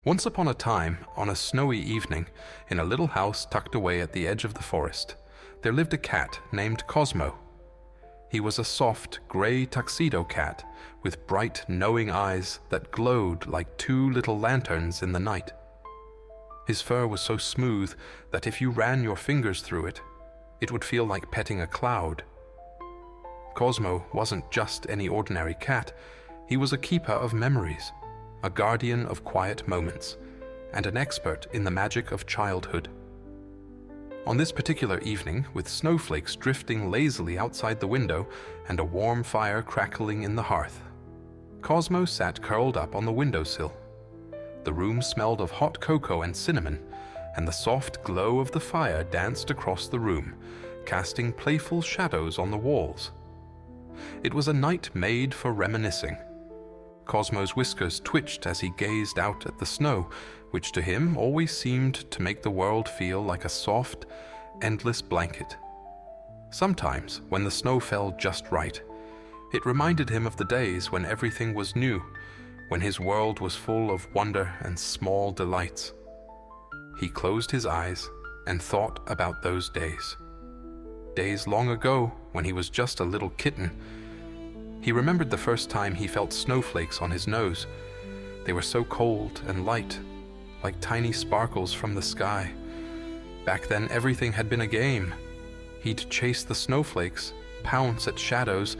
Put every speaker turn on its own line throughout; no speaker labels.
Once upon a time, on a snowy evening, in a little house tucked away at the edge of the forest, there lived a cat named Cosmo. He was a soft, gray tuxedo cat with bright, knowing eyes that glowed like two little lanterns in the night. His fur was so smooth that if you ran your fingers through it, it would feel like petting a cloud. Cosmo wasn't just any ordinary cat. He was a keeper of memories, a guardian of quiet moments, and an expert in the magic of childhood. On this particular evening, with snowflakes drifting lazily outside the window and a warm fire crackling in the hearth, Cosmo sat curled up on the windowsill. The room smelled of hot cocoa and cinnamon, and the soft glow of the fire danced across the room, casting playful shadows on the walls. It was a night made for reminiscing. Cosmo's whiskers twitched as he gazed out at the snow, which to him always seemed to make the world feel like a soft, endless blanket. Sometimes, when the snow fell just right, it reminded him of the days when everything was new, when his world was full of wonder and small delights. He closed his eyes and thought about those days. Days long ago, when he was just a little kitten. He remembered the first time he felt snowflakes on his nose. They were so cold and light, like tiny sparkles from the sky. Back then, everything had been a game. He'd chase the snowflakes, pounce at shadows,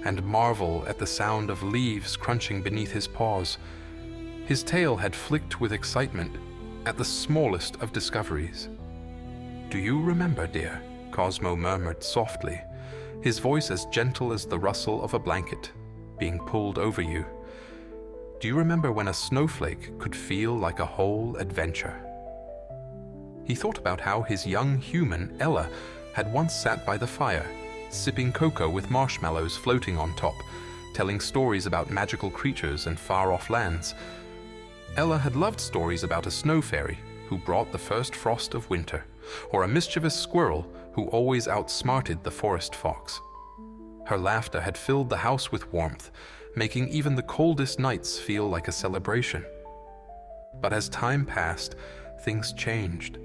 and marvel at the sound of leaves crunching beneath his paws. His tail had flicked with excitement at the smallest of discoveries. "Do you remember, dear?" Cosmo murmured softly, his voice as gentle as the rustle of a blanket being pulled over you. "Do you remember when a snowflake could feel like a whole adventure?" He thought about how his young human, Ella, had once sat by the fire, sipping cocoa with marshmallows floating on top, telling stories about magical creatures and far-off lands. Ella had loved stories about a snow fairy who brought the first frost of winter, or a mischievous squirrel who always outsmarted the forest fox. Her laughter had filled the house with warmth, making even the coldest nights feel like a celebration. But as time passed, things changed.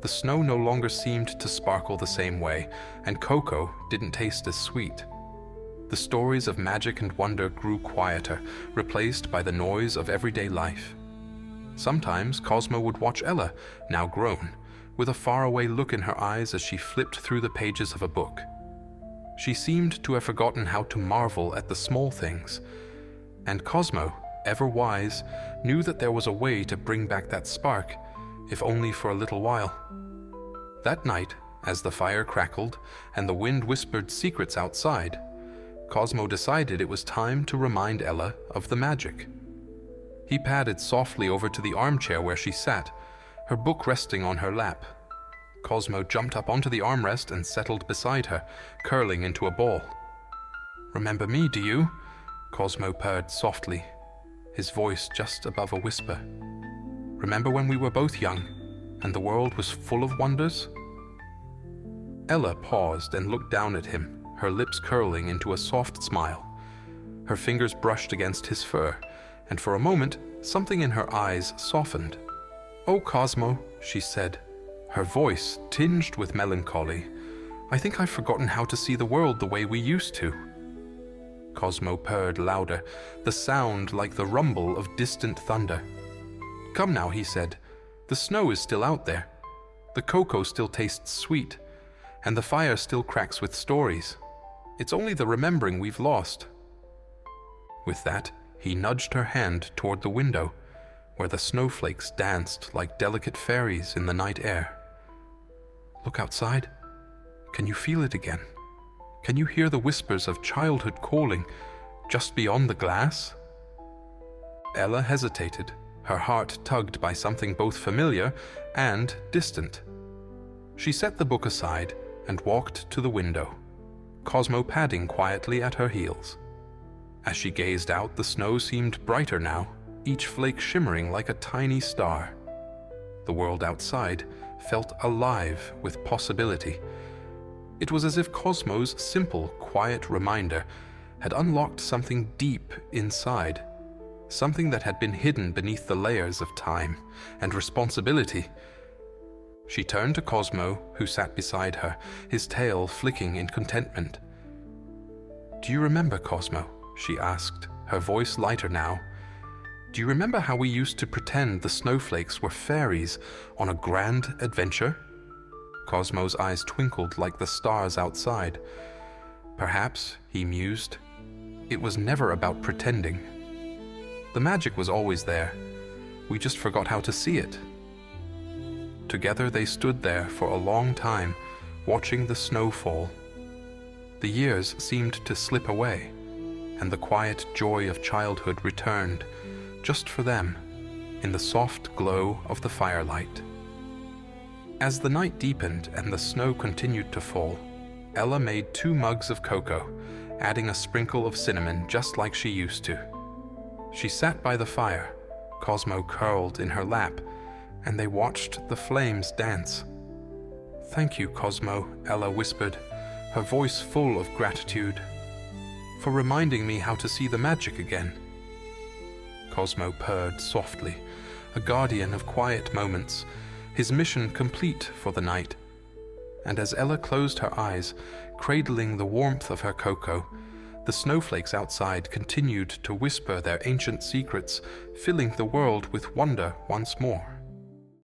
The snow no longer seemed to sparkle the same way, and cocoa didn't taste as sweet. The stories of magic and wonder grew quieter, replaced by the noise of everyday life. Sometimes Cosmo would watch Ella, now grown, with a faraway look in her eyes as she flipped through the pages of a book. She seemed to have forgotten how to marvel at the small things, and Cosmo, ever wise, knew that there was a way to bring back that spark, if only for a little while. That night, as the fire crackled and the wind whispered secrets outside, Cosmo decided it was time to remind Ella of the magic. He padded softly over to the armchair where she sat, her book resting on her lap. Cosmo jumped up onto the armrest and settled beside her, curling into a ball. "Remember me, do you?" Cosmo purred softly, his voice just above a whisper. "Remember when we were both young, and the world was full of wonders?" Ella paused and looked down at him, her lips curling into a soft smile. Her fingers brushed against his fur, and for a moment, something in her eyes softened. "Oh, Cosmo," she said, her voice tinged with melancholy, "I think I've forgotten how to see the world the way we used to." Cosmo purred louder, the sound like the rumble of distant thunder. "Come now," he said, "the snow is still out there. The cocoa still tastes sweet, and the fire still cracks with stories. It's only the remembering we've lost." With that, he nudged her hand toward the window, where the snowflakes danced like delicate fairies in the night air. "Look outside. Can you feel it again? Can you hear the whispers of childhood calling just beyond the glass?" Ella hesitated, her heart tugged by something both familiar and distant. She set the book aside and walked to the window, Cosmo padding quietly at her heels. As she gazed out, the snow seemed brighter now, each flake shimmering like a tiny star. The world outside felt alive with possibility. It was as if Cosmo's simple, quiet reminder had unlocked something deep inside, something that had been hidden beneath the layers of time and responsibility. She turned to Cosmo, who sat beside her, his tail flicking in contentment. "Do you remember, Cosmo?" she asked, her voice lighter now. "Do you remember how we used to pretend the snowflakes were fairies on a grand adventure?" Cosmo's eyes twinkled like the stars outside. Perhaps, he mused, it was never about pretending. The magic was always there. We just forgot how to see it. Together they stood there for a long time, watching the snow fall. The years seemed to slip away, and the quiet joy of childhood returned, just for them, in the soft glow of the firelight. As the night deepened and the snow continued to fall, Ella made 2 mugs of cocoa, adding a sprinkle of cinnamon just like she used to. She sat by the fire, Cosmo curled in her lap, and they watched the flames dance. "Thank you, Cosmo," Ella whispered, her voice full of gratitude, "for reminding me how to see the magic again." Cosmo purred softly, a guardian of quiet moments, his mission complete for the night. And as Ella closed her eyes, cradling the warmth of her cocoa, the snowflakes outside continued to whisper their ancient secrets, filling the world with wonder once more.